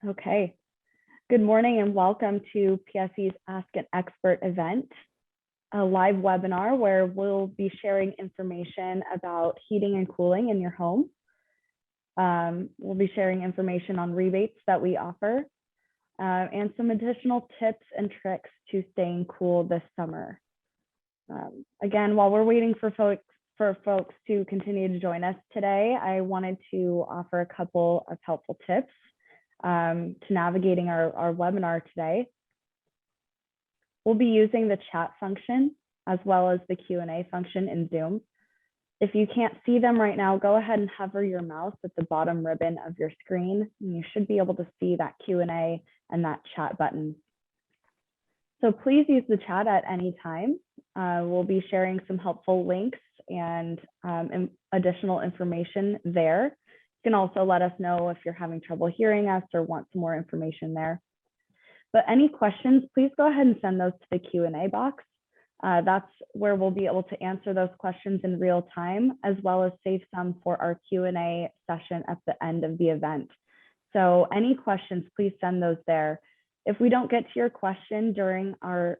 Okay. Good morning and welcome to PSE's Ask an Expert event, a live webinar where we'll be sharing information about heating and cooling in your home. We'll be sharing information on rebates that we offer and some additional tips and tricks to staying cool this summer. Again, while we're waiting for folks to continue to join us today, I wanted to offer a couple of helpful tips to navigating our webinar today. We'll be using the chat function as well as the Q&A function in Zoom. If you can't see them right now, go ahead and hover your mouse at the bottom ribbon of your screen, and you should be able to see that Q&A and that chat button. So please use the chat at any time. We'll be sharing some helpful links and additional information there. You can also let us know if you're having trouble hearing us or want some more information there. But any questions, please go ahead and send those to the Q&A box. That's where we'll be able to answer those questions in real time, as well as save some for our Q&A session at the end of the event. So any questions, please send those there. If we don't get to your question during our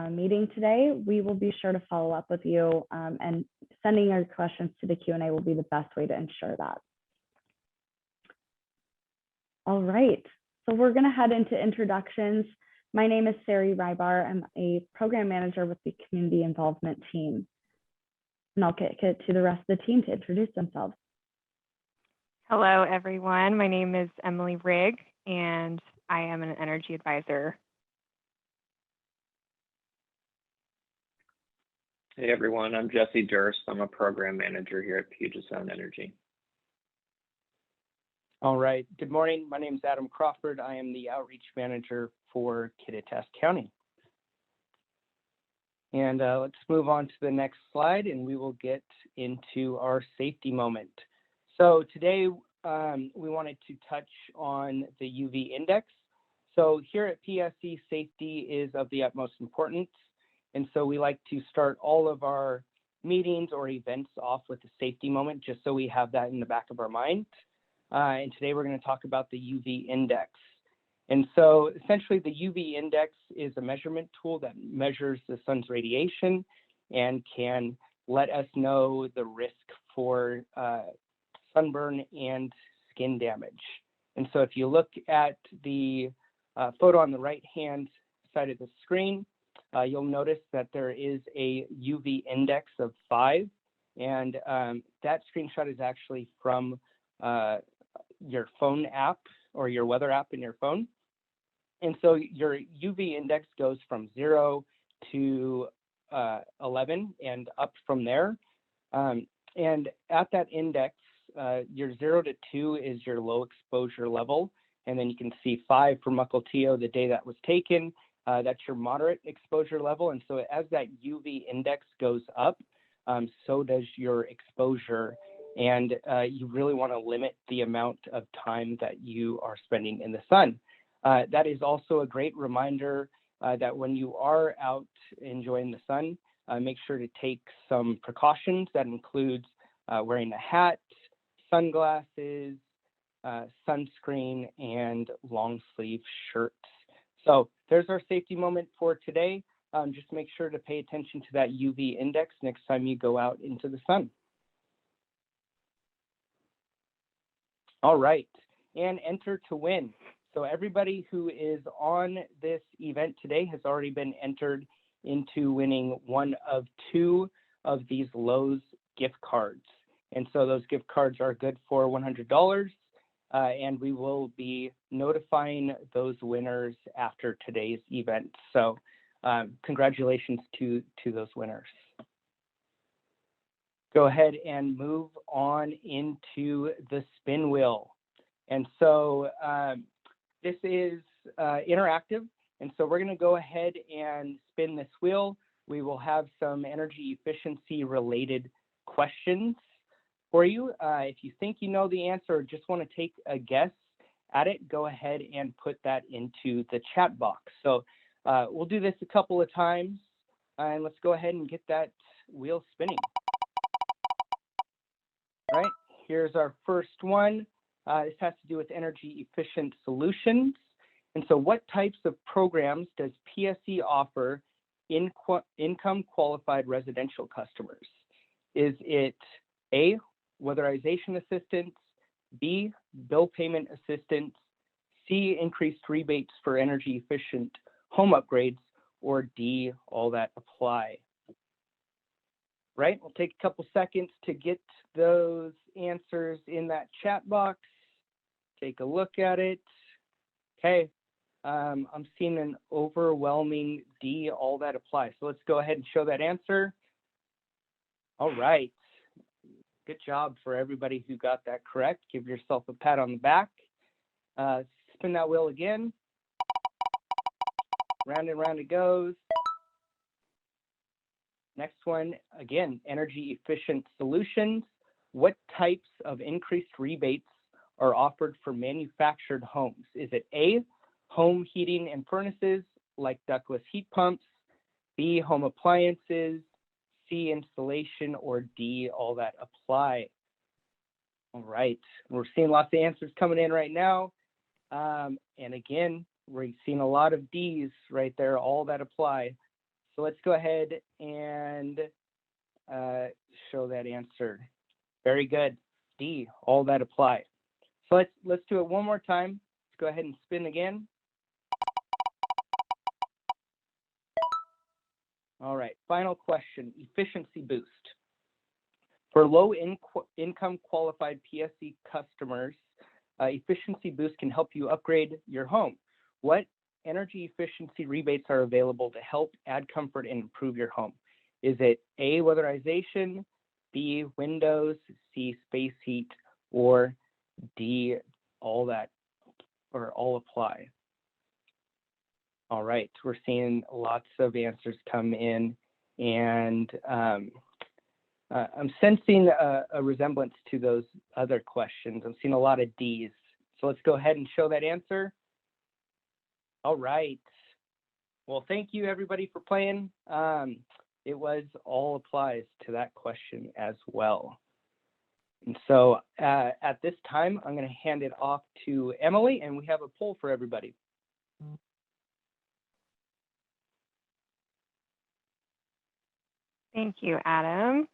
meeting today, we will be sure to follow up with you, and sending your questions to the Q&A will be the best way to ensure that. All right, so we're going to head into introductions. My name is Sari Rybar. I'm a program manager with the community involvement team. And I'll kick it to the rest of the team to introduce themselves. Hello, everyone. My name is Emily Rigg, and I am an energy advisor. Hey, everyone. I'm Jesse Durst. I'm a program manager here at Puget Sound Energy. All right. Good morning. My name is Adam Crawford. I am the outreach manager for Kittitas County. And let's move on to the next slide, and we will get into our safety moment. So today we wanted to touch on the UV index. So here at PSE, safety is of the utmost importance. And so we like to start all of our meetings or events off with a safety moment, just so we have that in the back of our mind. And today we're going to talk about the UV index. And so essentially the UV index is a measurement tool that measures the sun's radiation and can let us know the risk for sunburn and skin damage. And so if you look at the photo on the right-hand side of the screen, you'll notice that there is a UV index of 5. And that screenshot is actually from your phone app or your weather app in your phone. And so your UV index goes from 0 to 11 and up from there. And at that index, your 0 to 2 is your low exposure level. And then you can see 5 for Mukilteo, the day that was taken. That's your moderate exposure level. And so as that UV index goes up, so does your exposure. And you really want to limit the amount of time that you are spending in the sun. That is also a great reminder that when you are out enjoying the sun, make sure to take some precautions. That includes wearing a hat, sunglasses, sunscreen, and long sleeve shirts. So there's our safety moment for today. Just make sure to pay attention to that UV index next time you go out into the sun. All right, and enter to win. So everybody who is on this event today has already been entered into winning one of 2 of these Lowe's gift cards. And so those gift cards are good for $100, and we will be notifying those winners after today's event. So congratulations to those winners. Go ahead and move on into the spin wheel. And so this is interactive. And so we're going to go ahead and spin this wheel. We will have some energy efficiency related questions for you. If you think you know the answer or just want to take a guess at it, go ahead and put that into the chat box. So we'll do this a couple of times, and let's go ahead and get that wheel spinning. All right, here's our first one. This has to do with energy efficient solutions. And so what types of programs does PSE offer income qualified residential customers? Is it A, weatherization assistance, B, bill payment assistance, C, increased rebates for energy efficient home upgrades, or D, all that apply? Right, we'll take a couple seconds to get those answers in that chat box. Take a look at it. Okay, I'm seeing an overwhelming D, all that apply. So let's go ahead and show that answer. All right, good job for everybody who got that correct. Give yourself a pat on the back. Spin that wheel again. Round and round it goes. Next one, again, energy efficient solutions. What types of increased rebates are offered for manufactured homes? Is it A, home heating and furnaces like ductless heat pumps, B, home appliances, C, installation, or D, all that apply? All right, we're seeing lots of answers coming in right now. And again, we're seeing a lot of D's right there, all that apply. So let's go ahead and show that answer. Very good, D, all that apply. So let's do it one more time. Let's go ahead and spin again. All right, final question, efficiency boost. For low income qualified PSE customers, efficiency boost can help you upgrade your home. What energy efficiency rebates are available to help add comfort and improve your home? Is it A, weatherization, B, windows, C, space heat, or D, all that, or all apply? All right, we're seeing lots of answers come in, and I'm sensing a resemblance to those other questions. I'm seeing a lot of D's. So let's go ahead and show that answer. All right. Well, thank you everybody for playing. It was all applies to that question as well. And so at this time, I'm going to hand it off to Emily, and we have a poll for everybody. Thank you, Adam.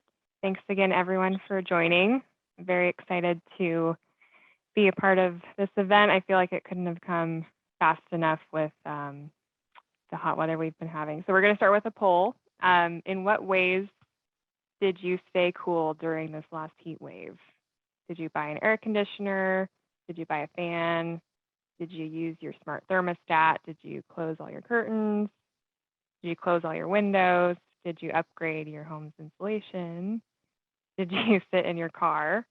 Thanks again, everyone, for joining. I'm very excited to be a part of this event. I feel like it couldn't have come fast enough with the hot weather we've been having. So we're going to start with a poll. In what ways did you stay cool during this last heat wave? Did you buy an air conditioner? Did you buy a fan? Did you use your smart thermostat? Did you close all your curtains? Did you close all your windows? Did you upgrade your home's insulation? Did you sit in your car?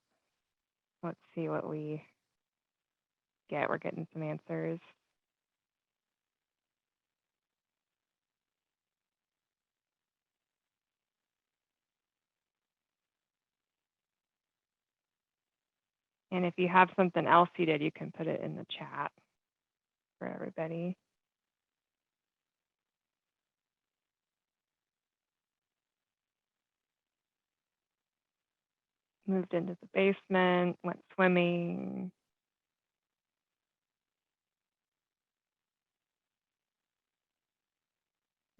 Let's see what we get. We're getting some answers. And if you have something else you did, you can put it in the chat for everybody. Moved into the basement, went swimming.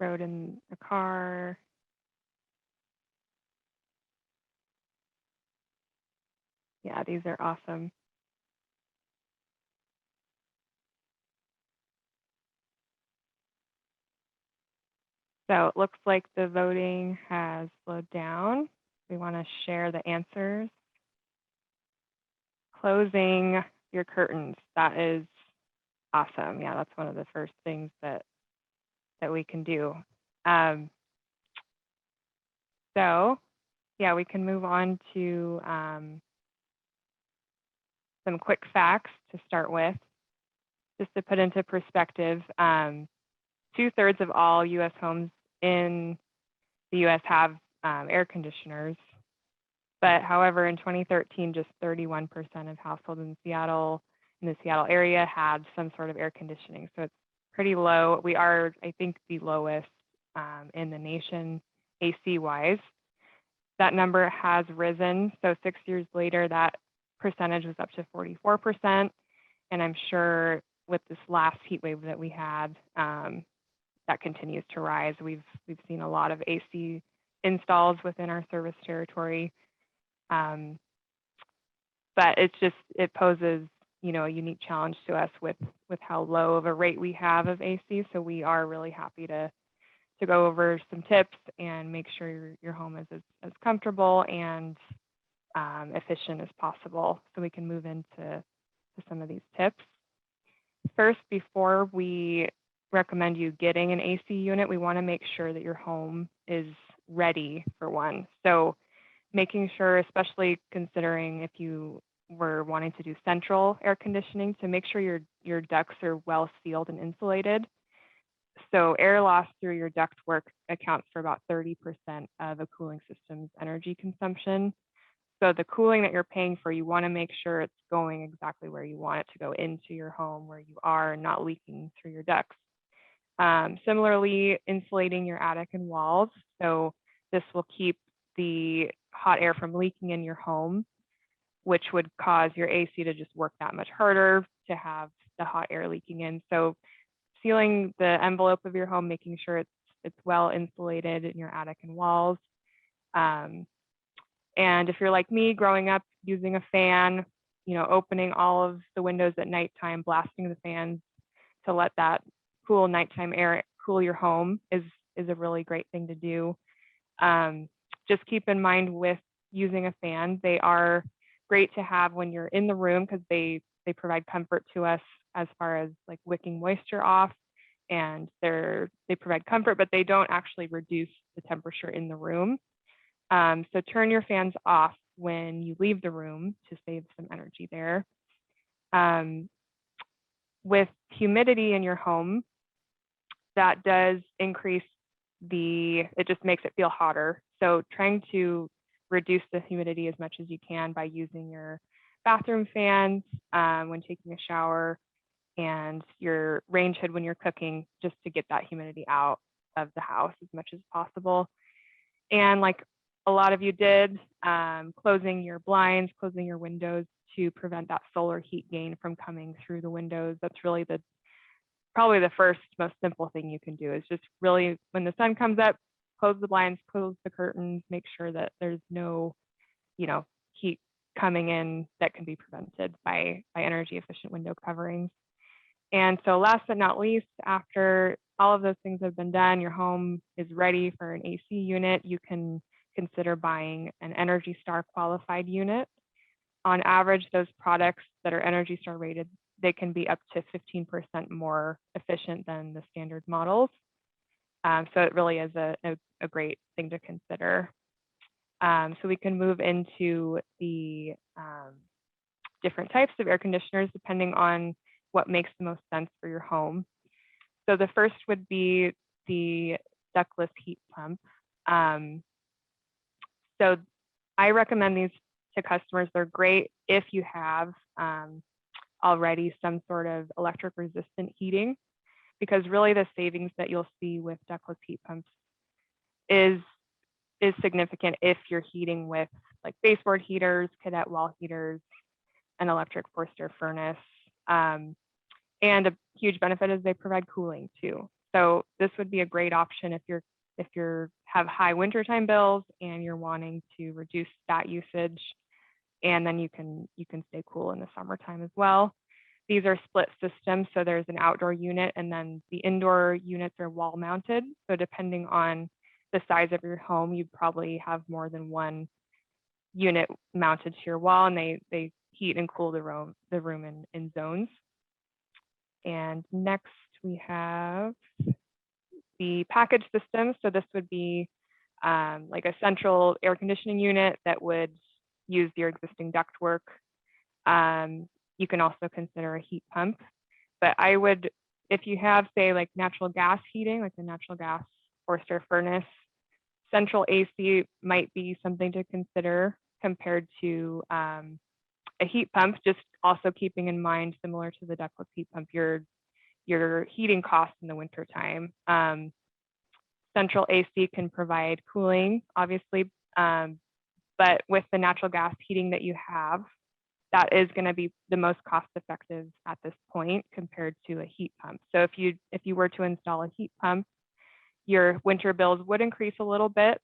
Rode in a car. Yeah, these are awesome. So it looks like the voting has slowed down. We want to share the answers. Closing your curtains, that is awesome. Yeah, that's one of the first things that we can do. So yeah, we can move on to some quick facts to start with. Just to put into perspective, 2/3 of all US homes in the US have air conditioners. But however, in 2013, just 31% of households in the Seattle area had some sort of air conditioning. So it's pretty low. We are, I think, the lowest in the nation AC wise. That number has risen. So 6 years later, that percentage was up to 44%. And I'm sure with this last heat wave that we had, that continues to rise. We've seen a lot of AC installs within our service territory. But it poses, a unique challenge to us with how low of a rate we have of AC. So we are really happy to go over some tips and make sure your home is as comfortable and efficient as possible. So we can move into some of these tips. First, before we recommend you getting an AC unit, we want to make sure that your home is ready for one. So making sure, especially considering if you were wanting to do central air conditioning, to make sure your ducts are well sealed and insulated. So air loss through your ductwork accounts for about 30% of a cooling system's energy consumption. So the cooling that you're paying for, you want to make sure it's going exactly where you want it to go into your home, where you are, and not leaking through your ducts. Similarly, insulating your attic and walls. So this will keep the hot air from leaking in your home, which would cause your AC to just work that much harder to have the hot air leaking in. So sealing the envelope of your home, making sure it's well insulated in your attic and walls. And if you're like me, growing up using a fan, opening all of the windows at nighttime, blasting the fans to let that cool nighttime air cool your home is a really great thing to do. Just keep in mind with using a fan, they are great to have when you're in the room because they provide comfort to us as far as like wicking moisture off, and they provide comfort, but they don't actually reduce the temperature in the room. So turn your fans off when you leave the room to save some energy there. With humidity in your home, that does increase it just makes it feel hotter. So trying to reduce the humidity as much as you can by using your bathroom fans when taking a shower and your range hood when you're cooking, just to get that humidity out of the house as much as possible. And like a lot of you did, closing your blinds, closing your windows to prevent that solar heat gain from coming through the windows. That's really probably the first most simple thing you can do, is just really, when the sun comes up, close the blinds, close the curtains, make sure that there's no, heat coming in that can be prevented by energy efficient window coverings. And so last but not least, after all of those things have been done, your home is ready for an AC unit, you can consider buying an Energy Star qualified unit. On average, those products that are Energy Star rated, they can be up to 15% more efficient than the standard models. So it really is a great thing to consider. So we can move into the different types of air conditioners depending on what makes the most sense for your home. So the first would be the ductless heat pump. So I recommend these to customers. They're great if you have already some sort of electric resistant heating, because really the savings that you'll see with ductless heat pumps is significant if you're heating with like baseboard heaters, cadet wall heaters, an electric forced air furnace. And a huge benefit is they provide cooling too. So this would be a great option if you're have high wintertime bills and you're wanting to reduce that usage, and then you can stay cool in the summertime as well. These are split systems, so there's an outdoor unit and then the indoor units are wall mounted. So depending on the size of your home, you'd probably have more than one unit mounted to your wall, and they heat and cool the room in zones. And next we have the package system. So this would be like a central air conditioning unit that would use your existing ductwork. You can also consider a heat pump, but I would, if you have say like natural gas heating, like the natural gas forced air furnace, central AC might be something to consider compared to a heat pump, just also keeping in mind, similar to the ductless heat pump, your heating costs in the wintertime. Central AC can provide cooling, obviously, but with the natural gas heating that you have, that is going to be the most cost effective at this point compared to a heat pump. So if you were to install a heat pump, your winter bills would increase a little bit.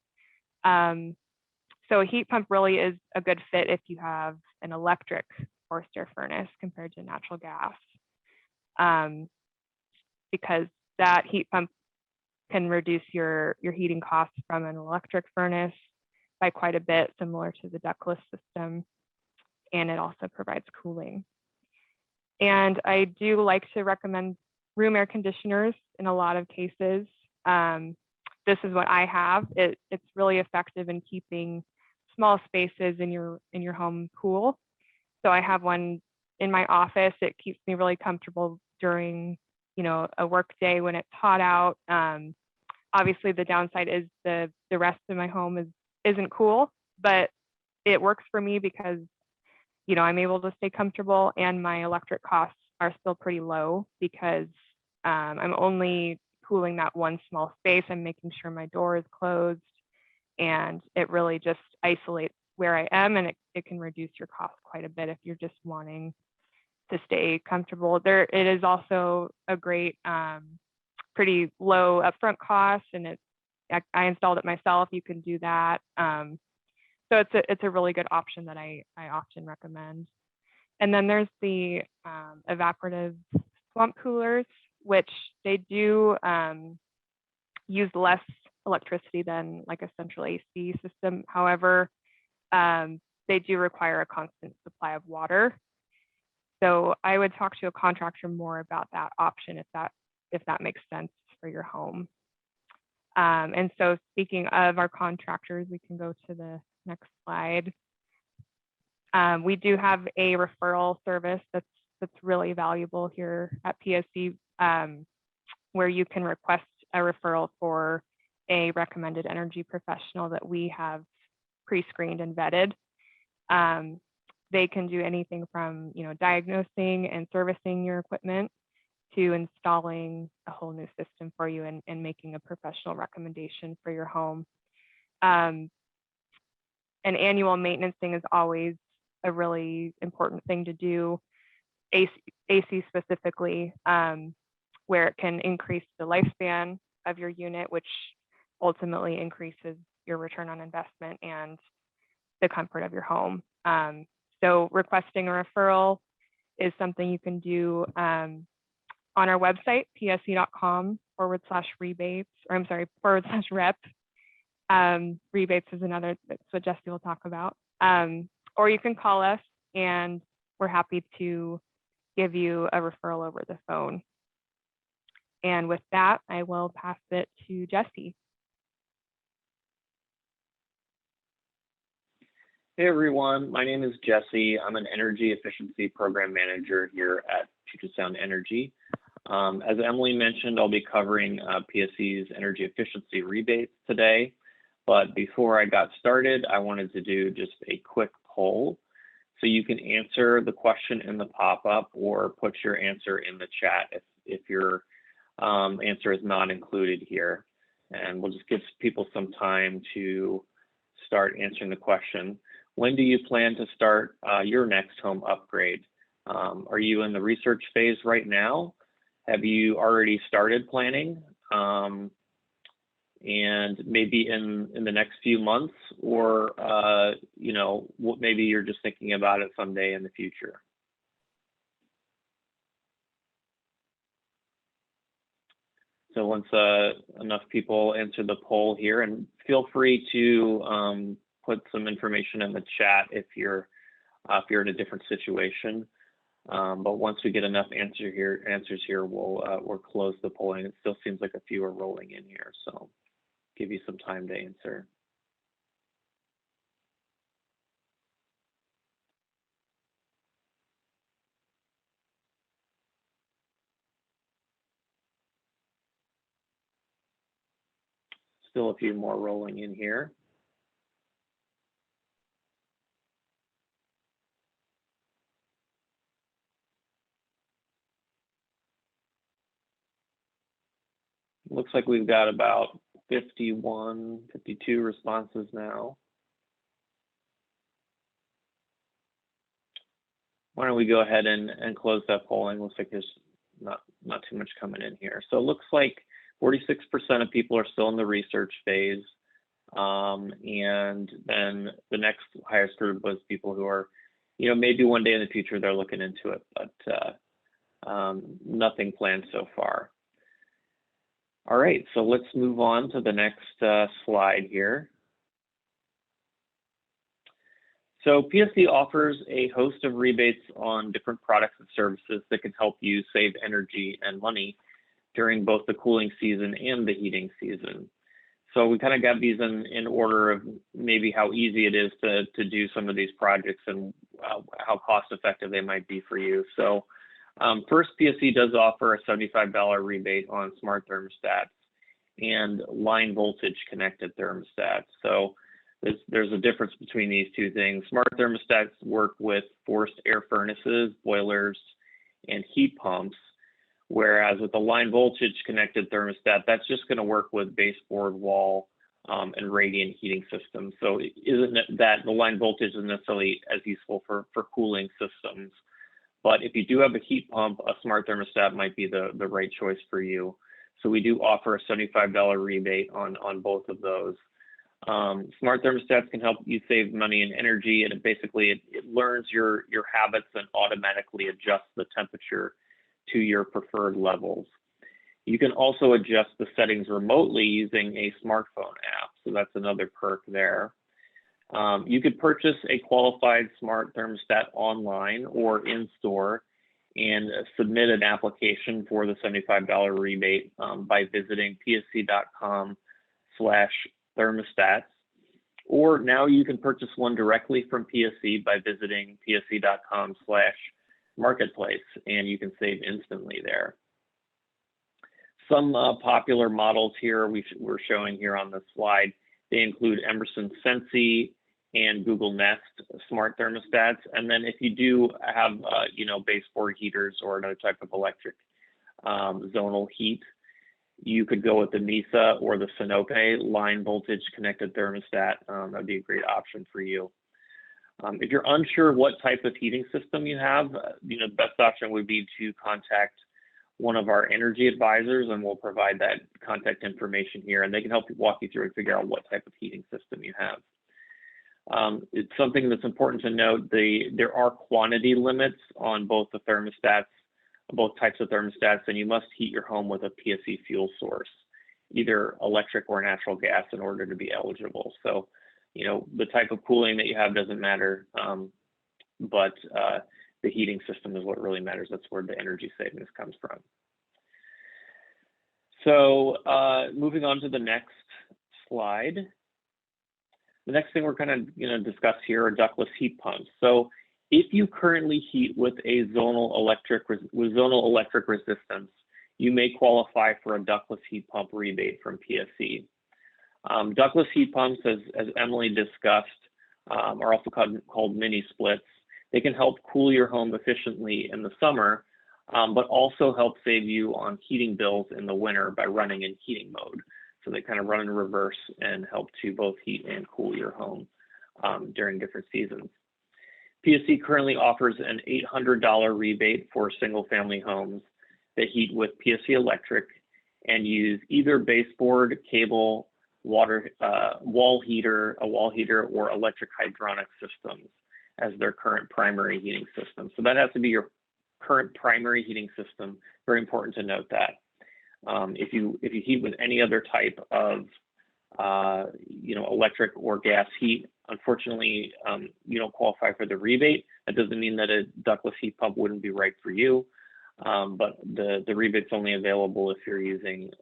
So a heat pump really is a good fit if you have an electric forced air furnace compared to natural gas, because that heat pump can reduce your heating costs from an electric furnace by quite a bit, similar to the ductless system, and it also provides cooling. And I do like to recommend room air conditioners in a lot of cases. This is what I have. It's really effective in keeping small spaces in your home cool. So I have one in my office. It keeps me really comfortable during, a work day when it's hot out. Obviously, the downside is the rest of my home isn't cool, but it works for me because, I'm able to stay comfortable, and my electric costs are still pretty low because I'm only cooling that one small space. I'm making sure my door is closed, and it really just isolates where I am, and it can reduce your cost quite a bit if you're just wanting to stay comfortable. It is also a great, pretty low upfront cost, and I installed it myself. You can do that. So it's a really good option that I often recommend. And then there's the evaporative swamp coolers, which they do use less electricity than like a central AC system. However, they do require a constant supply of water. So I would talk to a contractor more about that option if that makes sense for your home. And so speaking of our contractors, we can go to the next slide. We do have a referral service that's really valuable here at PSE, where you can request a referral for a recommended energy professional that we have pre-screened and vetted. They can do anything from diagnosing and servicing your equipment to installing a whole new system for you and making a professional recommendation for your home. And annual maintenancing is always a really important thing to do, AC specifically, where it can increase the lifespan of your unit, which ultimately increases your return on investment and the comfort of your home. So requesting a referral is something you can do on our website, pse.com/rebates, or I'm sorry, /rep. Rebates is another, that's what Jesse will talk about. Or you can call us, and we're happy to give you a referral over the phone. And with that, I will pass it to Jesse. Hey everyone, my name is Jesse. I'm an energy efficiency program manager here at Puget Sound Energy. As Emily mentioned, I'll be covering PSE's energy efficiency rebates today. But before I got started, I wanted to do just a quick poll. So you can answer the question in the pop-up or put your answer in the chat if your answer is not included here. And we'll just give people some time to start answering the question. When do you plan to start your next home upgrade? Are you in the research phase right now? Have you already started planning? And maybe in the next few months, or maybe you're just thinking about it someday in the future. So once enough people answer the poll here, and feel free to put some information in the chat if you're in a different situation. But once we get enough answers here, we'll close the polling. It still seems like a few are rolling in here, so give you some time to answer. Still a few more rolling in here. Looks like we've got about 51, 52 responses now. why don't we go ahead and close that polling? Looks like there's not too much coming in here. So it looks like 46% of people are still in the research phase. And then the next highest group was people who are, maybe one day in the future they're looking into it, but nothing planned so far. All right, so let's move on to the next slide here. So PSE offers a host of rebates on different products and services that can help you save energy and money during both the cooling season and the heating season. So we kind of got these in order of maybe how easy it is to do some of these projects and how cost effective they might be for you. So first, PSE does offer a $75 rebate on smart thermostats and line voltage connected thermostats. So there's a difference between these two things. Smart thermostats work with forced air furnaces, boilers, and heat pumps, whereas with the line voltage connected thermostat, that's just going to work with baseboard, wall, and radiant heating systems. So isn't it that the line voltage isn't necessarily as useful for cooling systems, but if you do have a heat pump, a smart thermostat might be the right choice for you. So we do offer a $75 rebate on both of those. Smart thermostats can help you save money and energy, and it learns your habits and automatically adjusts the temperature to your preferred levels. You can also adjust the settings remotely using a smartphone app, so that's another perk there. You could purchase a qualified smart thermostat online or in store and submit an application for the $75 rebate by visiting pse.com/thermostats, or now you can purchase one directly from PSE by visiting pse.com/marketplace, and you can save instantly there. Some popular models here we're showing here on this slide, they include Emerson Sensi and Google Nest smart thermostats. And then if you do have, baseboard heaters or another type of electric zonal heat, you could go with the NISA or the Sinope line voltage connected thermostat. That'd be a great option for you. If you're unsure what type of heating system you have, the best option would be to contact one of our energy advisors, and we'll provide that contact information here, and they can help you walk you through and figure out what type of heating system you have. It's something that's important to note. There are quantity limits on both the thermostats, both types of thermostats, and you must heat your home with a PSE fuel source, either electric or natural gas, in order to be eligible. So, the type of cooling that you have doesn't matter, but the heating system is what really matters. That's where the energy savings comes from. So moving on to the next slide. The next thing we're going to discuss here are ductless heat pumps. So if you currently heat with a zonal electric resistance, you may qualify for a ductless heat pump rebate from PSE. Ductless heat pumps, as Emily discussed, are also called mini splits. They can help cool your home efficiently in the summer, but also help save you on heating bills in the winter by running in heating mode. So they kind of run in reverse and help to both heat and cool your home during different seasons. PSE currently offers an $800 rebate for single-family homes that heat with PSE Electric and use either baseboard, cable, wall heater, or electric hydronic systems as their current primary heating system. So that has to be your current primary heating system. Very important to note that. If you heat with any other type of electric or gas heat, unfortunately, you don't qualify for the rebate. That doesn't mean that a ductless heat pump wouldn't be right for you, but the rebate's only available if you're using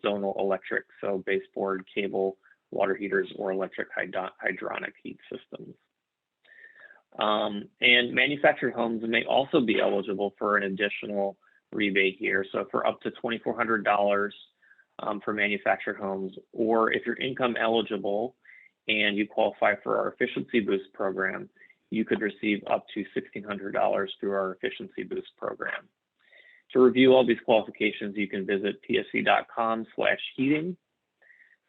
zonal electric, so baseboard, cable, water heaters, or electric hydronic heat systems. And manufactured homes may also be eligible for an additional rebate here. So for up to $2,400 for manufactured homes, or if you're income eligible and you qualify for our Efficiency Boost program, you could receive up to $1,600 through our Efficiency Boost program. To review all these qualifications, you can visit pse.com/heating.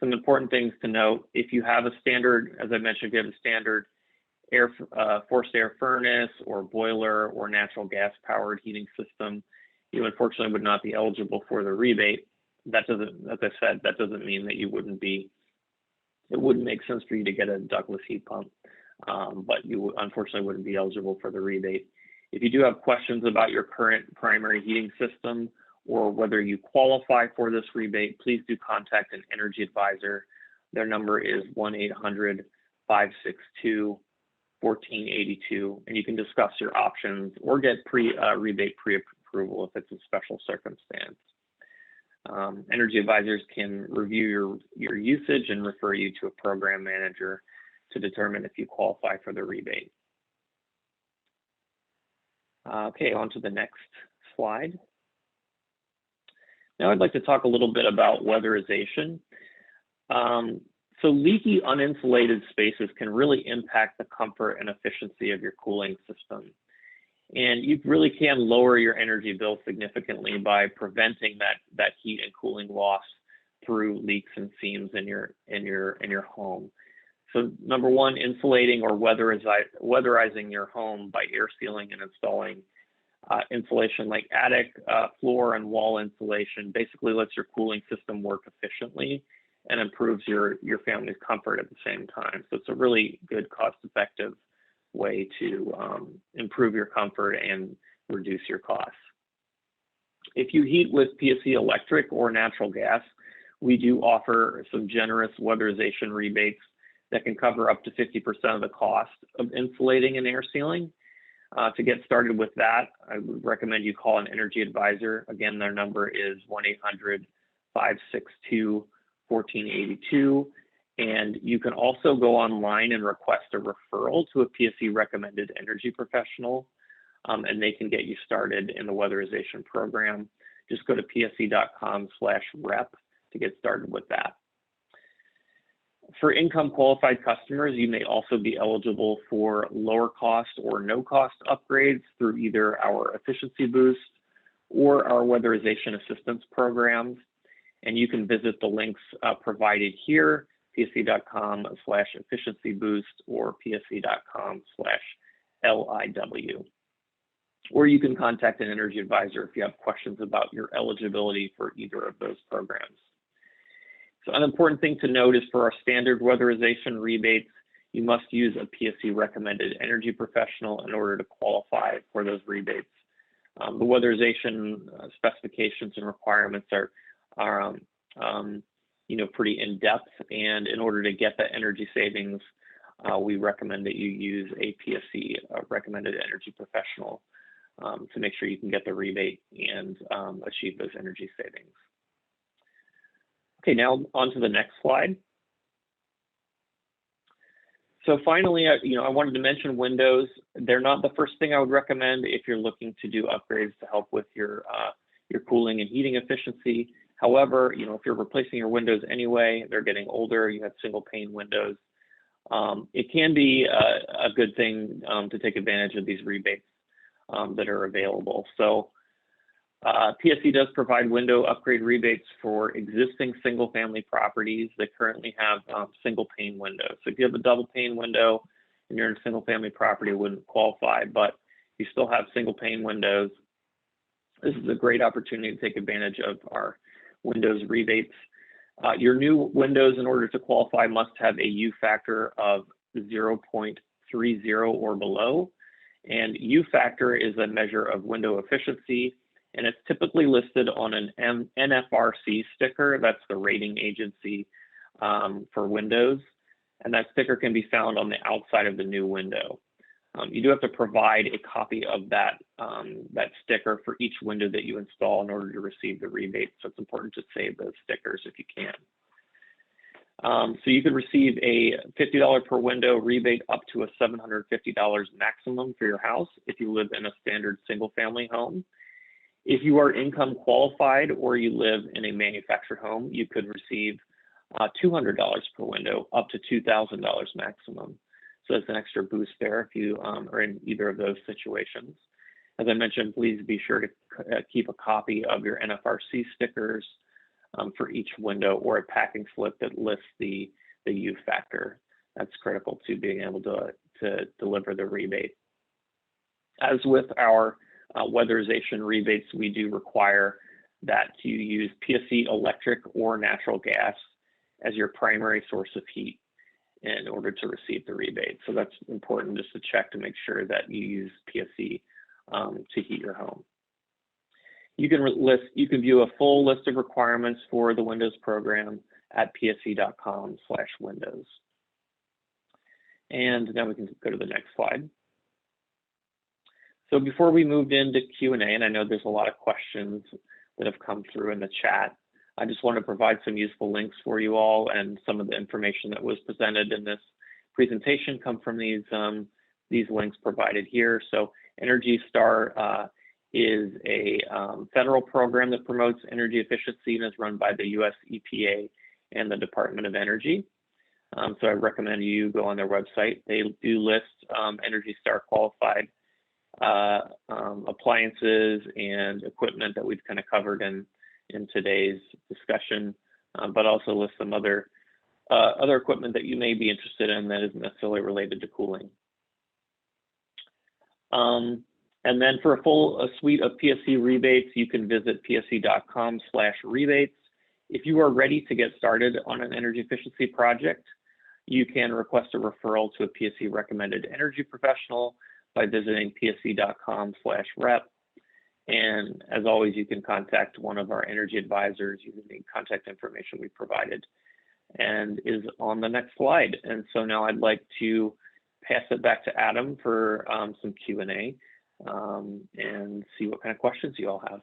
Some important things to note: if you have a standard, as I mentioned, if you have a standard forced air furnace or boiler or natural gas powered heating system, you unfortunately would not be eligible for the rebate. That doesn't, as I said, that doesn't mean that you wouldn't be, it wouldn't make sense for you to get a ductless heat pump, but you unfortunately wouldn't be eligible for the rebate. If you do have questions about your current primary heating system or whether you qualify for this rebate, please do contact an energy advisor. Their number is 1-800-562-1482, and you can discuss your options or get rebate pre-approval if it's a special circumstance. Energy advisors can review your usage and refer you to a program manager to determine if you qualify for the rebate. Okay, on to the next slide. Now I'd like to talk a little bit about weatherization. So leaky, uninsulated spaces can really impact the comfort and efficiency of your cooling system. And you really can lower your energy bill significantly by preventing that heat and cooling loss through leaks and seams in your home. So number one, insulating or weatherizing your home by air sealing and installing insulation like attic, floor, and wall insulation basically lets your cooling system work efficiently and improves your family's comfort at the same time. So it's a really good cost-effective way to improve your comfort and reduce your costs. If you heat with PSE electric or natural gas, we do offer some generous weatherization rebates that can cover up to 50% of the cost of insulating and air sealing. To get started with that, I would recommend you call an energy advisor. Again, their number is 1-800-562-1482. And you can also go online and request a referral to a PSE recommended energy professional, and they can get you started in the weatherization program. Just go to pse.com/rep to get started with that. For income qualified customers, you may also be eligible for lower cost or no cost upgrades through either our efficiency boost or our weatherization assistance programs. And you can visit the links provided here, pse.com/efficiency boost or pse.com/LIW. Or you can contact an energy advisor if you have questions about your eligibility for either of those programs. So an important thing to note is for our standard weatherization rebates, you must use a PSE recommended energy professional in order to qualify for those rebates. The weatherization specifications and requirements are pretty in-depth, and in order to get the energy savings, we recommend that you use a PSE recommended energy professional to make sure you can get the rebate and achieve those energy savings. Okay, now on to the next slide. So finally, I wanted to mention windows. They're not the first thing I would recommend if you're looking to do upgrades to help with your cooling and heating efficiency. However, if you're replacing your windows anyway, they're getting older, you have single pane windows, it can be a good thing to take advantage of these rebates that are available. So PSE does provide window upgrade rebates for existing single family properties that currently have single pane windows. So if you have a double pane window and you're in a single family property, it wouldn't qualify, but you still have single pane windows. This is a great opportunity to take advantage of our windows rebates. Your new windows, in order to qualify, must have a U factor of 0.30 or below. And U factor is a measure of window efficiency, and it's typically listed on an NFRC sticker. That's the rating agency for windows. And that sticker can be found on the outside of the new window. You do have to provide a copy of that sticker for each window that you install in order to receive the rebate. So it's important to save those stickers if you can. So you could receive a $50 per window rebate up to a $750 maximum for your house if you live in a standard single family home. If you are income qualified or you live in a manufactured home, you could receive $200 per window up to $2,000 maximum. So that's an extra boost there if you are in either of those situations. As I mentioned, please be sure to keep a copy of your NFRC stickers for each window, or a packing slip that lists the U factor. That's critical to being able to to deliver the rebate. As with our weatherization rebates, we do require that you use PSE electric or natural gas as your primary source of heat in order to receive the rebate. So that's important just to check to make sure that you use PSE to heat your home. You can view a full list of requirements for the Windows program at pse.com/windows. And now we can go to the next slide. So before we moved into Q&A, and I know there's a lot of questions that have come through in the chat, I just want to provide some useful links for you all, and some of the information that was presented in this presentation come from these links provided here. So Energy Star is a federal program that promotes energy efficiency and is run by the US EPA and the Department of Energy. So I recommend you go on their website. They do list Energy Star qualified appliances and equipment that we've kind of covered in today's discussion, but also list some other equipment that you may be interested in that isn't necessarily related to cooling. And then for a full suite of PSE rebates, you can visit pse.com/rebates. If you are ready to get started on an energy efficiency project, you can request a referral to a PSE recommended energy professional by visiting pse.com/rep. And as always, you can contact one of our energy advisors using the contact information we provided and is on the next slide. And so now I'd like to pass it back to Adam for some Q&A and see what kind of questions you all have.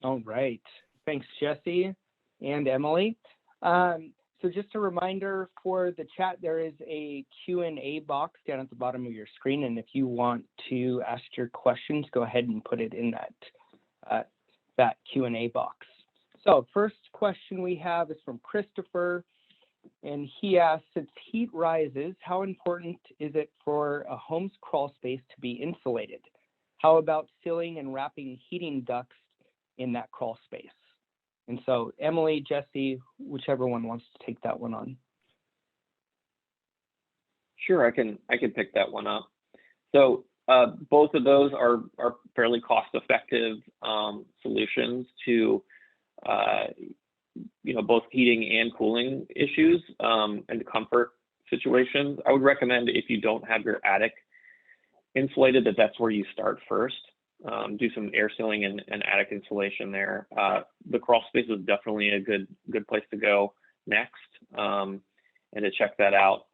All right. Thanks, Jesse and Emily. So just a reminder for the chat, there is a Q&A box down at the bottom of your screen. And if you want to ask your questions, go ahead and put it in that Q&A box. So first question we have is from Christopher. And he asks, since heat rises, how important is it for a home's crawl space to be insulated? How about sealing and wrapping heating ducts in that crawl space? And so Emily, Jesse, whichever one wants to take that one on. Sure, I can pick that one up. So both of those are fairly cost-effective solutions to both heating and cooling issues and comfort situations. I would recommend, if you don't have your attic insulated, that's where you start first. Do some air sealing and attic insulation there. The crawl space is definitely a good place to go next, and to check that out.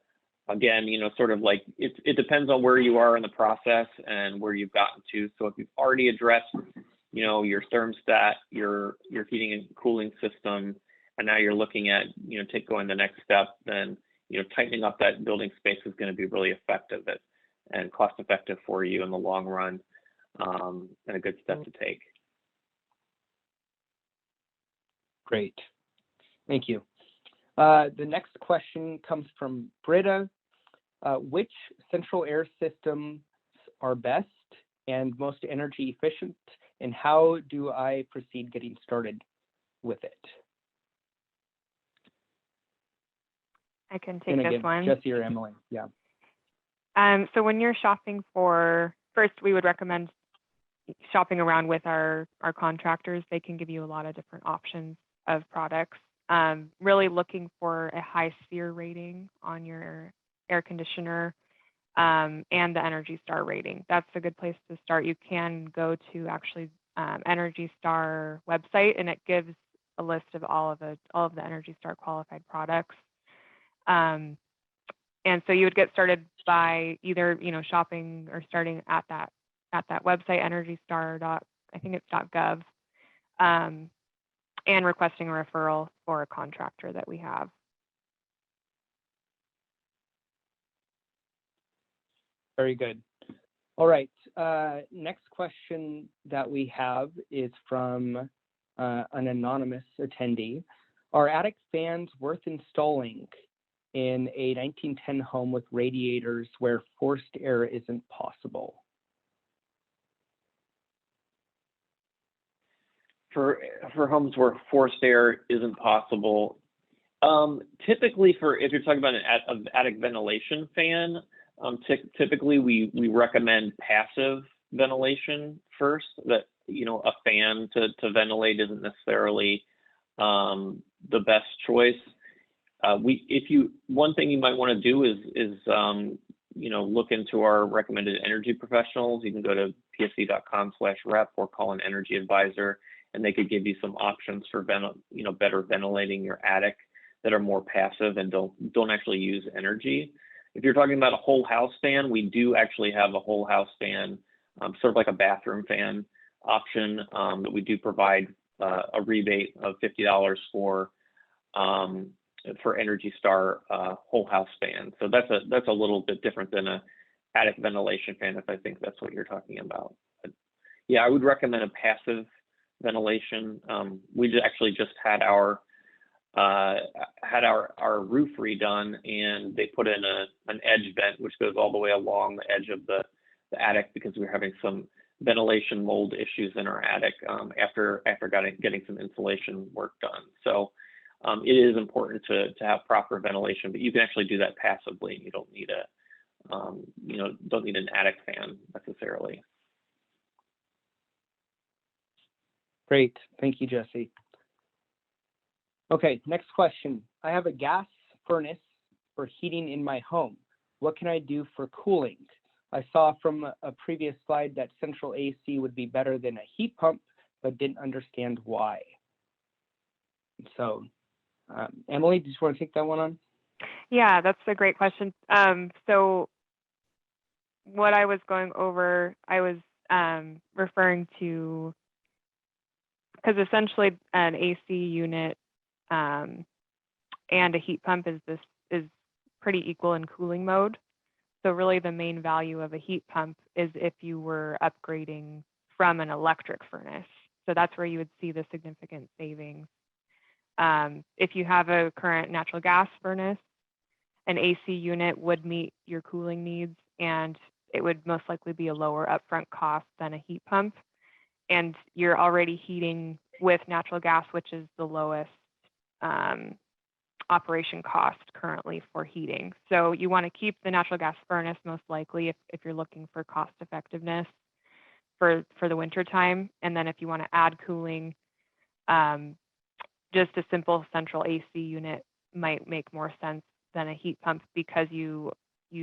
Again, sort of like it depends on where you are in the process and where you've gotten to. So if you've already addressed, your thermostat, your heating and cooling system, and now you're looking at, going the next step, then, tightening up that building space is going to be really effective and cost effective for you in the long run, and a good step to take. Great. Thank you. The next question comes from Britta. Which central air systems are best and most energy efficient, and how do I proceed getting started with it? I can take this one. Jesse or Emily, yeah. So when you're shopping first, we would recommend shopping around with our contractors. They can give you a lot of different options of products. Really looking for a high SEER rating on your air conditioner and the Energy Star rating. That's a good place to start. You can go to actually Energy Star website, and it gives a list of all of the Energy Star qualified products. And so you would get started by either shopping or starting at that website, energystar.gov, and requesting a referral for a contractor that we have. Very good. All right. Next question that we have is from an anonymous attendee. Are attic fans worth installing in a 1910 home with radiators where forced air isn't possible? For homes where forced air isn't possible, typically if you're talking about an attic ventilation fan, Typically, we recommend passive ventilation first. That a fan to ventilate isn't necessarily the best choice. One thing you might want to do is look into our recommended energy professionals. You can go to pse.com/rep or call an energy advisor, and they could give you some options for better ventilating your attic that are more passive and don't actually use energy. If you're talking about a whole house fan, we do actually have a whole house fan, sort of like a bathroom fan option that we do provide a rebate of $50 for Energy Star whole house fan. So that's a little bit different than a attic ventilation fan, if I think that's what you're talking about. But yeah, I would recommend a passive ventilation. We actually just had our roof redone, and they put in an edge vent which goes all the way along the edge of the attic because we were having some ventilation mold issues in our attic after getting some insulation work done. So it is important to have proper ventilation, but you can actually do that passively. You don't need don't need an attic fan necessarily. Great, thank you, Jesse. Okay, next question. I have a gas furnace for heating in my home. What can I do for cooling? I saw from a previous slide that central AC would be better than a heat pump, but didn't understand why. So, Emily, do you want to take that one on? Yeah, that's a great question. So what I was going over, I was referring to, because essentially an AC unit and a heat pump is pretty equal in cooling mode. So really the main value of a heat pump is if you were upgrading from an electric furnace. So that's where you would see the significant savings. If you have a current natural gas furnace, an AC unit would meet your cooling needs, and it would most likely be a lower upfront cost than a heat pump. And you're already heating with natural gas, which is the lowest operation cost currently for heating. So you want to keep the natural gas furnace most likely if you're looking for cost effectiveness for the winter time. And then if you want to add cooling, just a simple central AC unit might make more sense than a heat pump because you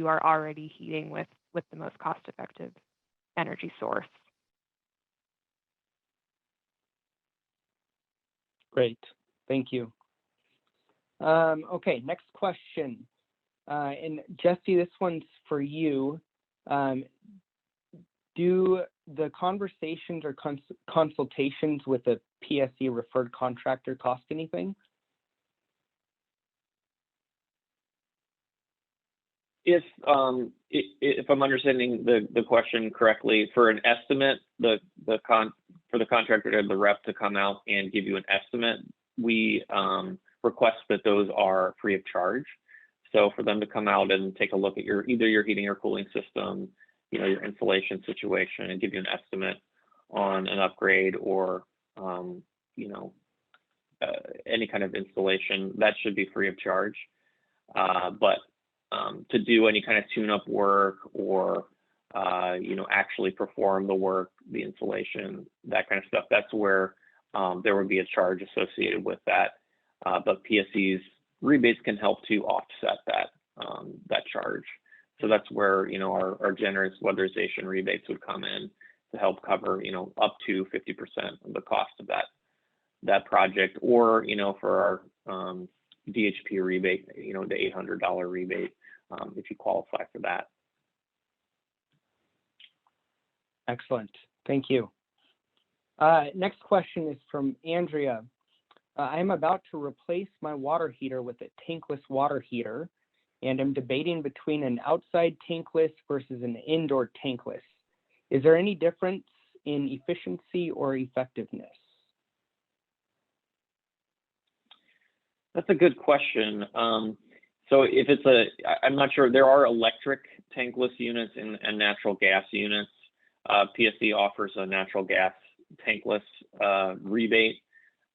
are already heating with the most cost effective energy source. Great, thank you. Okay, next question. And Jesse, this one's for you. Do the conversations or consultations with a PSE referred contractor cost anything? If I'm understanding the question correctly, for an estimate, for the contractor or the rep to come out and give you an estimate, we request that those are free of charge. So for them to come out and take a look at either your heating or cooling system, your insulation situation, and give you an estimate on an upgrade or any kind of installation, that should be free of charge. But to do any kind of tune-up work or actually perform the work, the installation, that kind of stuff, that's where there would be a charge associated with that. But PSE's rebates can help to offset that charge. So that's where our generous weatherization rebates would come in to help cover up to 50% of the cost of that project, or for our DHP rebate, the $800 rebate if you qualify for that. Excellent, thank you. Next question is from Andrea. I am about to replace my water heater with a tankless water heater, and I'm debating between an outside tankless versus an indoor tankless. Is there any difference in efficiency or effectiveness? That's a good question. So if I'm not sure, there are electric tankless units and natural gas units. PSE offers a natural gas tankless rebate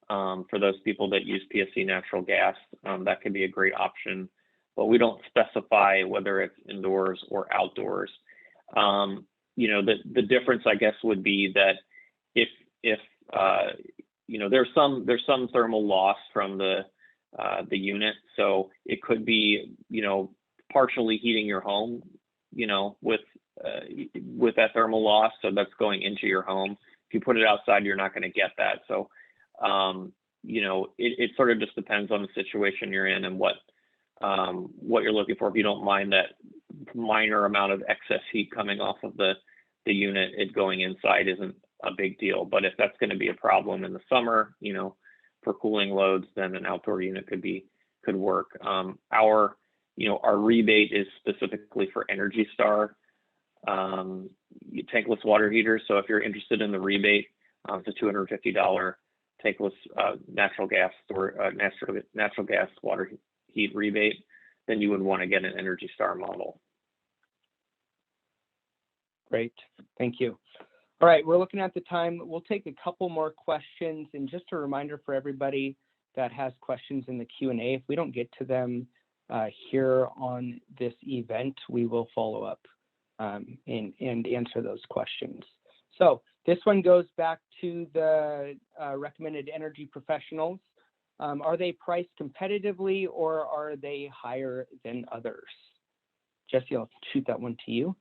for those people that use PSE natural gas. That could be a great option but we don't specify whether it's indoors or outdoors. You know, the difference, I guess, would be that if you know, there's some thermal loss from the unit, so it could be, you know, partially heating your home, you know, with that thermal loss, so that's going into your home. If you put it outside, you're not going to get that. So, you know, it sort of just depends on the situation you're in and what you're looking for. If you don't mind that minor amount of excess heat coming off of the unit, it going inside isn't a big deal. But if that's going to be a problem in the summer, you know, for cooling loads, then an outdoor unit could work. Our rebate is specifically for Energy Star tankless water heaters. So if you're interested in the rebate, it's a $250 tankless natural gas water heat rebate, then you would want to get an Energy Star model. Great, thank you. All right, we're looking at the time. We'll take a couple more questions, and just a reminder for everybody that has questions in the Q&A, if we don't get to them here on this event, we will follow up and answer those questions. So this one goes back to the recommended energy professionals. Are they priced competitively or are they higher than others? Jesse, I'll shoot that one to you.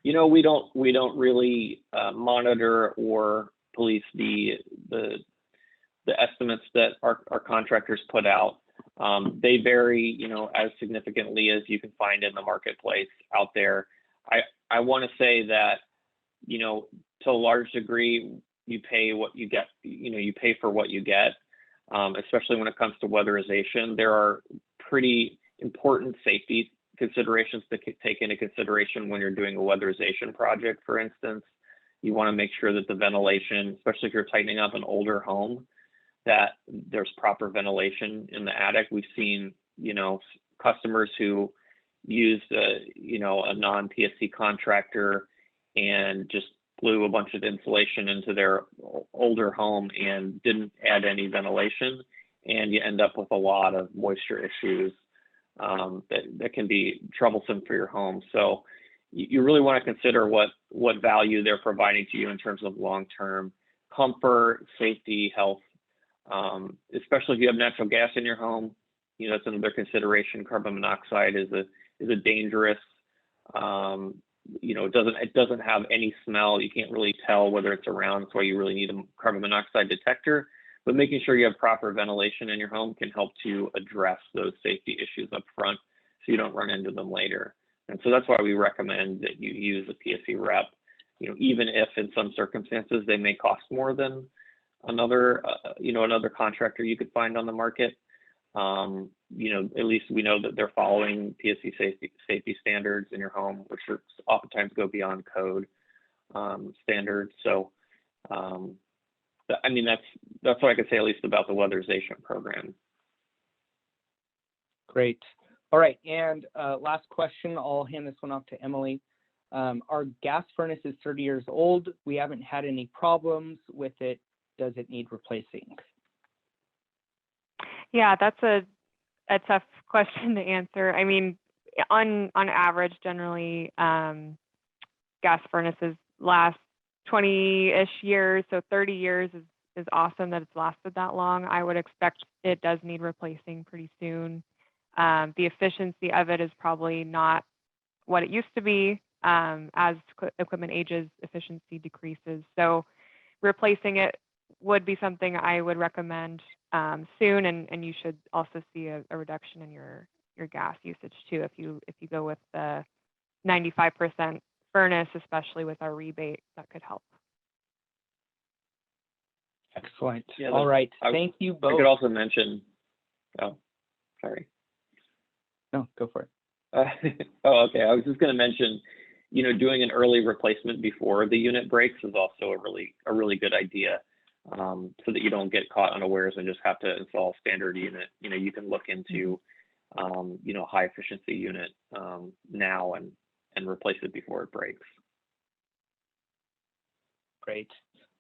You know, we don't really monitor or police the estimates that our contractors put out. They vary, you know, as significantly as you can find in the marketplace out there. I want to say that, you know, to a large degree, you pay what you get. You know, you pay for what you get, especially when it comes to weatherization. There are pretty important safety considerations to take into consideration when you're doing a weatherization project. For instance, you want to make sure that the ventilation, especially if you're tightening up an older home, that there's proper ventilation in the attic. We've seen, you know, customers who used a non-PSE contractor and just blew a bunch of insulation into their older home and didn't add any ventilation, and you end up with a lot of moisture issues that can be troublesome for your home. So you really want to consider what value they're providing to you in terms of long-term comfort, safety, health, especially if you have natural gas in your home. You know, that's another consideration. Carbon monoxide is a dangerous, you know, it doesn't have any smell. You can't really tell whether it's around. That's why you really need a carbon monoxide detector. But making sure you have proper ventilation in your home can help to address those safety issues up front so you don't run into them later. And so that's why we recommend that you use a PSE rep, you know, even if in some circumstances they may cost more than another contractor you could find on the market. You know, at least we know that they're following PSE safety standards in your home, which oftentimes go beyond code standards. So, I mean, that's what I could say at least about the weatherization program. Great. All right, and last question, I'll hand this one off to Emily. Our gas furnace is 30 years old. We haven't had any problems with it. Does it need replacing? Yeah, that's a tough question to answer. I mean, on average, generally, gas furnaces last 20-ish years, so 30 years is awesome that it's lasted that long. I would expect it does need replacing pretty soon. The efficiency of it is probably not what it used to be. As equipment ages, efficiency decreases. So replacing it would be something I would recommend soon, and you should also see a reduction in your gas usage too if you go with the 95% furnace, especially with our rebate. That could help. Excellent. Yeah, all right. Thank you both. I could also mention. Oh, sorry. No, go for it. Oh, okay. I was just going to mention, you know, doing an early replacement before the unit breaks is also a really good idea, so that you don't get caught unawares and just have to install a standard unit. You know, you can look into, you know, high efficiency unit now and replace it before it breaks. Great.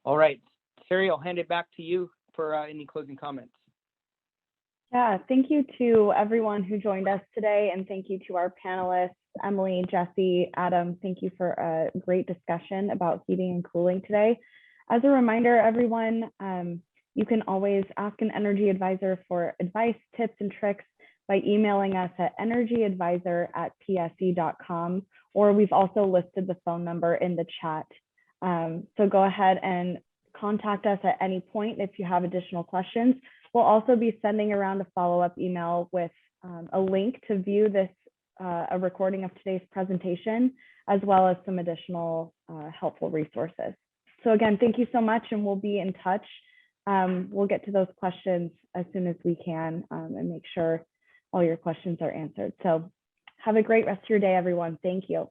All right, Sari, I'll hand it back to you for any closing comments. Yeah, thank you to everyone who joined us today, and thank you to our panelists, Emily, Jesse, Adam. Thank you for a great discussion about heating and cooling today. As a reminder, everyone, you can always ask an energy advisor for advice, tips, and tricks by emailing us at energyadvisor@pse.com, or we've also listed the phone number in the chat. So go ahead and contact us at any point if you have additional questions. We'll also be sending around a follow-up email with a link to view this, a recording of today's presentation, as well as some additional helpful resources. So again, thank you so much, and we'll be in touch. We'll get to those questions as soon as we can and make sure all your questions are answered. So have a great rest of your day, everyone. Thank you.